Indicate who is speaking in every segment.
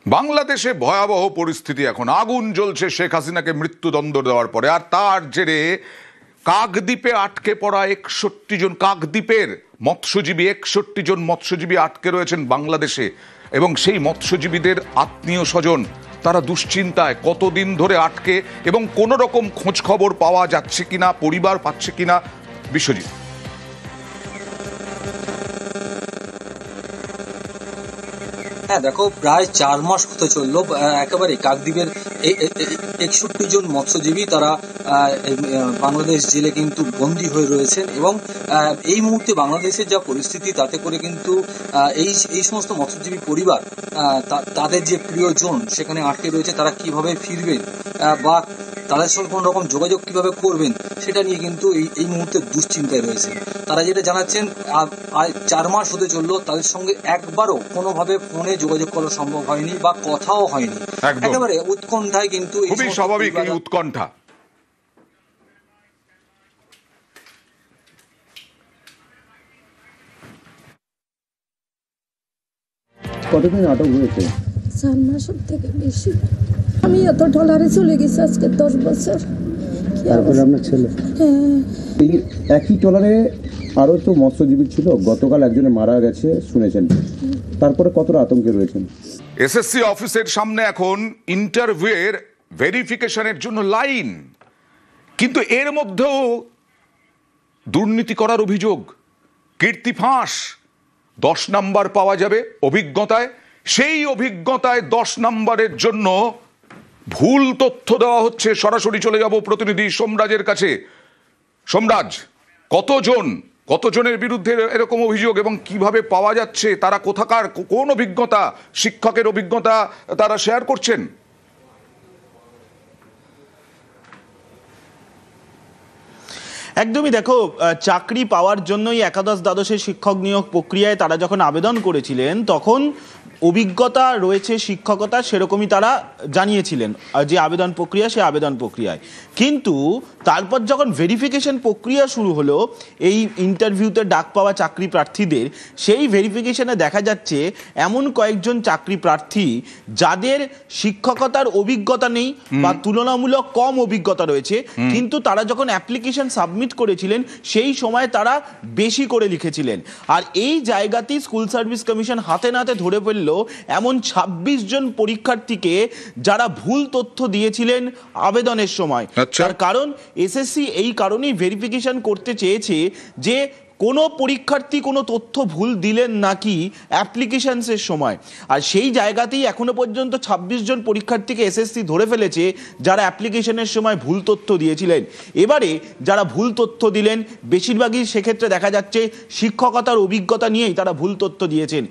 Speaker 1: বাংলাদেশে ভয়াবহ পরিস্থিতি, এখন আগুন জ্বলছে শেখ হাসিনাকে মৃত্যুদণ্ড দেওয়ার পরে। আর তার জেরে কাকদ্বীপে আটকে পড়া 61 জন, কাকদ্বীপের মৎস্যজীবী 61 জন মৎস্যজীবী আটকে রয়েছেন বাংলাদেশে, এবং সেই মৎস্যজীবীদের আত্মীয় স্বজন তারা দুশ্চিন্তায় কতদিন ধরে আটকে, এবং কোনো রকম খোঁজ খবর পাওয়া যাচ্ছে কিনা, পরিবার পাচ্ছে কিনা। বিশ্বজিৎ,
Speaker 2: দেখো, প্রায় 4 মাস হতে চললো একেবারে কাকদ্বীপের 61 জন মৎস্যজীবী তারা বাংলাদেশ জেলে কিন্তু বন্দী হয়ে রয়েছেন। এবং এই মুহূর্তে বাংলাদেশের যা পরিস্থিতি, তাতে করে কিন্তু এই সমস্ত মৎস্যজীবী পরিবার তাদের যে প্রিয়জন সেখানে আটকে রয়েছে, তারা কিভাবে ফিরবেন বা তাদের সঙ্গে কোনো রকম যোগাযোগ কিভাবে করবেন সেটা নিয়ে কিন্তু এই মুহূর্তে দুশ্চিন্তায় রয়েছে। তারা যেটা জানাচ্ছেন, 4 মাস হতে চললো, তাদের সঙ্গে একবারও কোনোভাবে ফোনে যোগাযোগ করা সম্ভব হয়নি বা কথাও হয়নি। একেবারে উৎকণ্ঠায় কিন্তু
Speaker 1: খুবই স্বাভাবিক এই উৎকণ্ঠা।
Speaker 3: কতদিন আটক হয়েছে?
Speaker 4: 4 মাসের থেকে বেশি। আমি এত ট্রলারে চলে গেছি আজকে 10 বছর।
Speaker 3: তারপরে আপনার ছেলে?
Speaker 4: হ্যাঁ।
Speaker 3: এই একই ট্রলারে আরও তো মৎস্যজীবী ছিল, গতকাল একজনে মারা গেছে শুনেছেন, তারপরে কতটা আতঙ্কে রয়েছেন?
Speaker 1: এসএসসি অফিসের সামনে এখন ইন্টারভিউয়ের ভেরিফিকেশনের জন্য লাইন, কিন্তু এর মধ্যেও দুর্নীতি করার অভিযোগ, কীর্তি ফাঁস। 10 নাম্বার পাওয়া যাবে অভিজ্ঞতায়, সেই অভিজ্ঞতায় 10 নাম্বারের জন্য ভুল তথ্য দেওয়া হচ্ছে। সরাসরি চলে যাব প্রতিনিধি সোমরাজের কাছে। সোমরাজ, কতজনের বিরুদ্ধে এরকম অভিযোগ এবং কিভাবে পাওয়া যাচ্ছে, তারা কোথাকার, কোন অভিজ্ঞতা, শিক্ষকের অভিজ্ঞতা তারা শেয়ার করছেন?
Speaker 5: একদমই, দেখো, চাকরি পাওয়ার জন্যই একাদশ দ্বাদশের শিক্ষক নিয়োগ প্রক্রিয়ায় তারা যখন আবেদন করেছিলেন, তখন অভিজ্ঞতা রয়েছে শিক্ষকতা, সেরকমই তারা জানিয়েছিলেন যে আবেদন প্রক্রিয়া, সে আবেদন প্রক্রিয়ায়। কিন্তু তারপর যখন ভেরিফিকেশন প্রক্রিয়া শুরু হলো এই ইন্টারভিউতে ডাক পাওয়া চাকরি প্রার্থীদের, সেই ভেরিফিকেশনে দেখা যাচ্ছে এমন কয়েকজন চাকরি প্রার্থী যাদের শিক্ষকতার অভিজ্ঞতা নেই বা তুলনামূলক কম অভিজ্ঞতা রয়েছে, কিন্তু তারা যখন অ্যাপ্লিকেশন সাবমিট করেছিলেন সেই সময় তারা বেশি করে লিখেছিলেন। আর এই জায়গাতেই স্কুল সার্ভিস কমিশন হাতে নাতে ধরে ফেলল এমন 26 জন পরীক্ষার্থীকে যারা ভুল তথ্য দিয়েছিলেন আবেদনের সময়। তার কারণ এসএসসি এই কারণেই ভেরিফিকেশন করতে চেয়েছে যে কোনো পরীক্ষার্থী কোনো তথ্য ভুল দিলেন নাকি অ্যাপ্লিকেশনসের সময়। আর সেই জায়গাতেই এখনো পর্যন্ত 26 জন পরীক্ষার্থীকে এসএসসি ধরে ফেলেছে যারা অ্যাপ্লিকেশনের সময় ভুল তথ্য দিয়েছিলেন। এবারে যারা ভুল তথ্য দিলেন বেশিরভাগই সেক্ষেত্রে দেখা যাচ্ছে শিক্ষকতার অভিজ্ঞতা নিয়েই তারা ভুল তথ্য দিয়েছেন।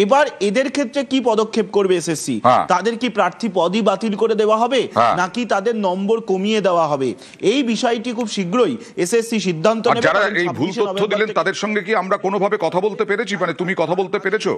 Speaker 5: এবার এদের ক্ষেত্রে কি পদক্ষেপ করবে এসএসসি? তাদের কি প্রার্থী পদই বাতিল করে দেওয়া হবে নাকি তাদের নম্বর কমিয়ে দেওয়া হবে? এই বিষয়টি খুব শীঘ্রই এসএসসি সিদ্ধান্ত নেবে।
Speaker 1: যারা এই ভুল তথ্য দিলেন তাদের সঙ্গে কি আমরা কোনোভাবে কথা বলতে পেরেছি, মানে তুমি কথা বলতে পেরেছো?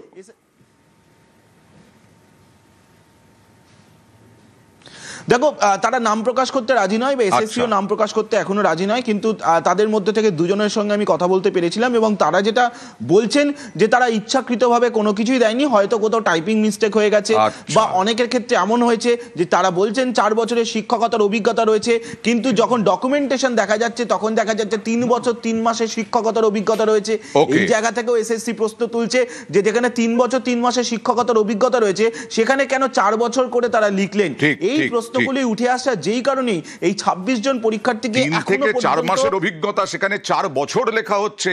Speaker 5: দেখো, তারা নাম প্রকাশ করতে রাজি নয় বা এসএসসিও নাম প্রকাশ করতে এখনো রাজি নয়, কিন্তু তাদের মধ্যে থেকে 2 জনের সঙ্গে আমি কথা বলতে পেরেছিলাম এবং তারা যেটা বলছেন যে তারা ইচ্ছাকৃতভাবে কোনো কিছুই দেয়নি, হয়তো কোথাও টাইপিং মিস্টেক হয়ে গেছে বা অনেকের ক্ষেত্রে এমন হয়েছে যে তারা বলছেন 4 বছরের শিক্ষকতার অভিজ্ঞতা রয়েছে, কিন্তু যখন ডকুমেন্টেশন দেখা যাচ্ছে তখন দেখা যাচ্ছে 3 বছর 3 মাসের শিক্ষকতার অভিজ্ঞতা রয়েছে। এই জায়গা থেকেও এসএসসি প্রশ্ন তুলছে যে যেখানে 3 বছর 3 মাসের শিক্ষকতার অভিজ্ঞতা রয়েছে সেখানে কেন 4 বছর করে তারা লিখলেন। এই প্রশ্নগুলি উঠে আসা যেই কারণে এই 26 জন পরীক্ষার্থীকে
Speaker 1: 3 থেকে 4 মাসের অভিজ্ঞতা, সেখানে 4 বছর লেখা হচ্ছে,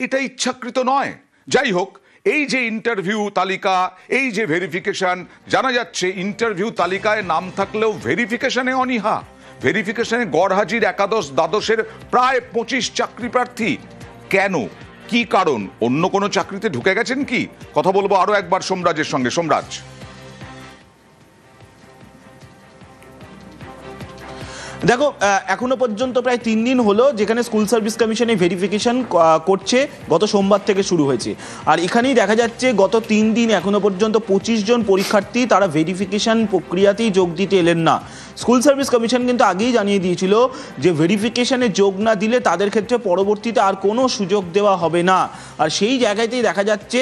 Speaker 1: এটা ইচ্ছাকৃত নয়। যাই হোক, এই যে ইন্টারভিউ তালিকা, এই যে ভেরিফিকেশন, জানা যাচ্ছে ইন্টারভিউ তালিকায় নাম থাকলেও ভেরিফিকেশনে অনীহা, ভেরিফিকেশনে গড়হাজির একাদশ দ্বাদশের প্রায় 25 চাকরি প্রার্থী। কেন, কি কারণ? অন্য কোনো চাকরিতে ঢুকে গেছেন কি? কথা বলবো আরো একবার সোমরাজের সঙ্গে। সোমরাজ,
Speaker 5: দেখো, এখনো পর্যন্ত প্রায় 3 দিন হলো যেখানে স্কুল সার্ভিস কমিশনে ভেরিফিকেশন করছে, গত সোমবার থেকে শুরু হয়েছে। আর এখানেই দেখা যাচ্ছে গত 3 দিন এখনো পর্যন্ত 25 জন পরীক্ষার্থী তারা ভেরিফিকেশন প্রক্রিয়াতেই যোগ দিতে এলেন না। স্কুল সার্ভিস কমিশন কিন্তু আগেই জানিয়ে দিয়েছিল যে ভেরিফিকেশনে যোগ না দিলে তাদের ক্ষেত্রে পরবর্তীতে আর কোনো সুযোগ দেওয়া হবে না। আর সেই জায়গাতেই দেখা যাচ্ছে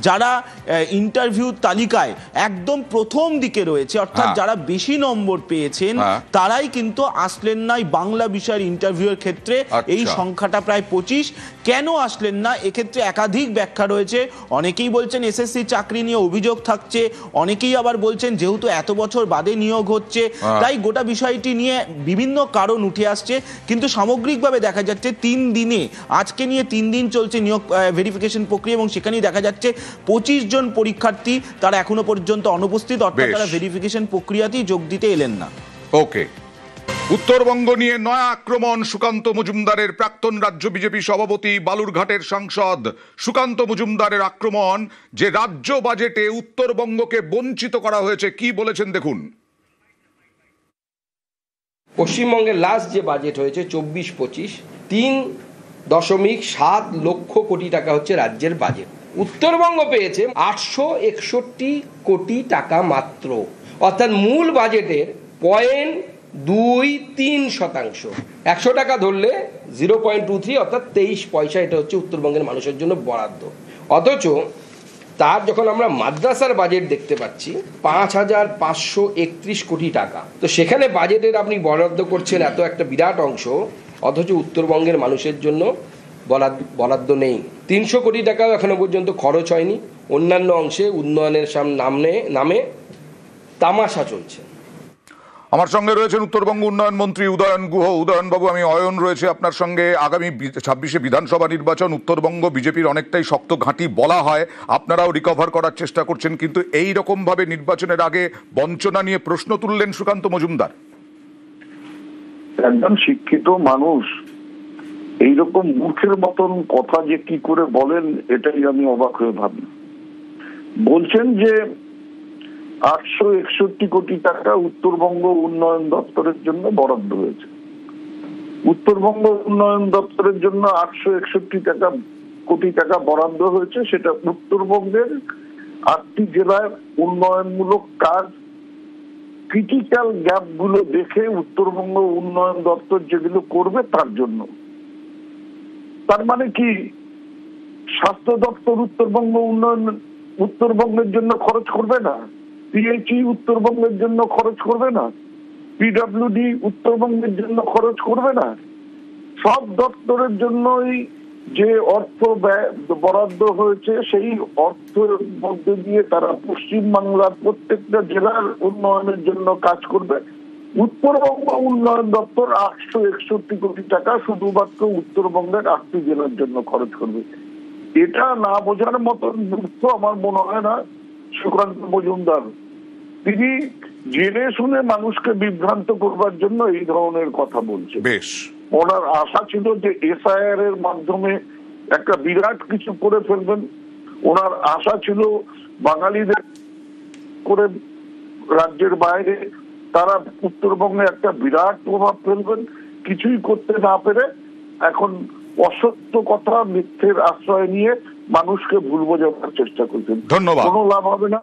Speaker 5: যারা ইন্টারভিউ তালিকায় একদম প্রথম দিকে রয়েছে, অর্থাৎ যারা বেশি নম্বর পেয়েছেন তারাই কিন্তু আসলেন না বাংলা বিষয়ের ইন্টারভিউয়ের ক্ষেত্রে। এই সংখ্যাটা প্রায় 25। কেন আসলেন না, এক্ষেত্রে একাধিক ব্যাখ্যা রয়েছে। অনেকেই বলছেন এসএসসি চাকরি নিয়ে অভিযোগ থাকছে, অনেকেই আবার বলছেন যেহেতু এত বছর বাদে নিয়োগ হচ্ছে তাই গোটা বিষয়টি নিয়ে বিভিন্ন কারণ উঠে আসছে। কিন্তু সামগ্রিকভাবে দেখা যাচ্ছে 3 দিনে, আজকে নিয়ে 3 দিন চলছে নিয়োগ ভেরিফিকেশন প্রক্রিয়া এবং সেখানেই দেখা যাচ্ছে 25 জন পরীক্ষার্থী তারা এখনো পর্যন্ত অনুপস্থিত, অর্থাৎ তারা ভেরিফিকেশন প্রক্রিয়াতেই যোগ দিতে এলেন না।
Speaker 1: ওকে, উত্তরবঙ্গ নিয়ে নয়া আক্রমণ সুকান্ত মজুমদারের। প্রাক্তন রাজ্য বিজেপি সভাপতি, বালুরঘাটের সাংসদ সুকান্ত মজুমদারের আক্রমণ যে রাজ্য বাজেটে উত্তরবঙ্গকে বঞ্চিত করা হয়েছে। কি বলেছেন দেখুন।
Speaker 6: পশ্চিমবঙ্গের লাস্ট যে বাজেট হয়েছে 24-25, 3.7 লক্ষ কোটি টাকা হচ্ছে রাজ্যের বাজেট। উত্তরবঙ্গ পেয়েছে 861 কোটি টাকা মাত্র, অর্থাৎ মূল বাজেটের 0.23%। 100 টাকা ধরলে 0.23 অর্থাৎ 23 পয়সা এটা হচ্ছে উত্তরবঙ্গের মানুষের জন্য বরাদ্দ। অথচ তার যখন আমরা মাদ্রাসার বাজেট দেখতে পাচ্ছি 5,531 কোটি টাকা, তো সেখানে বাজেটের আপনি বরাদ্দ করছেন এত একটা বিরাট অংশ, অথচ উত্তরবঙ্গের মানুষের জন্য বরাদ্দ নেই। 300 কোটি টাকাও এখনো পর্যন্ত খরচ হয়নি। অন্যান্য অংশে উন্নয়নের নামে তামাশা চলছে।
Speaker 1: আমার সঙ্গে রয়েছেন উত্তরবঙ্গ উন্নয়ন মন্ত্রী উদয়ন গুহ। উদয়ন বাবু, আমি অয়ন রয়েছে আপনার সঙ্গে। আগামী 26শে বিধানসভা নির্বাচন, উত্তরবঙ্গ বিজেপির অনেকটাই শক্ত ঘাঁটি বলা হয়, আপনারাও রিকভার করার চেষ্টা করছেন, কিন্তু এই রকম ভাবে নির্বাচনের আগে বঞ্চনা নিয়ে প্রশ্ন তুললেন সুকান্ত মজুমদার।
Speaker 7: একজন শিক্ষিত মানুষ এইরকম মূর্খের মতন কথা যে কি করে বলেন, এটাই আমি অবাক হয়ে ভাবি। বলছেন যে 861 কোটি টাকা উত্তরবঙ্গ উন্নয়ন দপ্তরের জন্য বরাদ্দ হয়েছে। উত্তরবঙ্গ উন্নয়ন দপ্তরের জন্য 861 কোটি টাকা বরাদ্দ হয়েছে, সেটা উত্তরবঙ্গের 8টি জেলার উন্নয়নমূলক কাজ, ক্রিটিক্যাল গ্যাপ গুলো দেখে উত্তরবঙ্গ উন্নয়ন দপ্তর যেগুলো করবে তার জন্য। তার মানে কি স্বাস্থ্য দপ্তর উত্তরবঙ্গের জন্য খরচ করবে না? পিএইচই উত্তরবঙ্গের জন্য খরচ করবে না? পিডব্লিউডি উত্তরবঙ্গের জন্য খরচ করবে না? সব দপ্তরের জন্যই যে অর্থ বরাদ্দ হয়েছে সেই অর্থের মধ্যে দিয়ে তারা পশ্চিমবাংলার প্রত্যেকটা জেলার উন্নয়নের জন্য কাজ করবে। উত্তরবঙ্গ উন্নয়ন দপ্তর 861 কোটি টাকা শুধুমাত্র উত্তরবঙ্গের 8টি জেলার জন্য খরচ করবে। এটা না বোঝার মতন মূর্খ আমার মনে হয় না সুকান্ত মজুমদার। তিনি জেনে শুনে মানুষকে বিভ্রান্ত করবার জন্য এই ধরনের কথা বলছে।
Speaker 1: বেশ,
Speaker 7: ওনার আশা ছিল যে এসআইআর এর মাধ্যমে একটা বিরাট কিছু করে ফেলবেন। ওনার আশা ছিল বাঙালিদের করে রাজ্যের বাইরে তারা উত্তরবঙ্গে একটা বিরাট প্রভাব ফেলবেন। কিছুই করতে না পেরে এখন অসত্য কথা, মিথ্যের আশ্রয় নিয়ে মানুষকে ভুল বোঝাবার চেষ্টা করছেন।
Speaker 1: ধন্যবাদ।
Speaker 7: কোনো লাভ হবে না।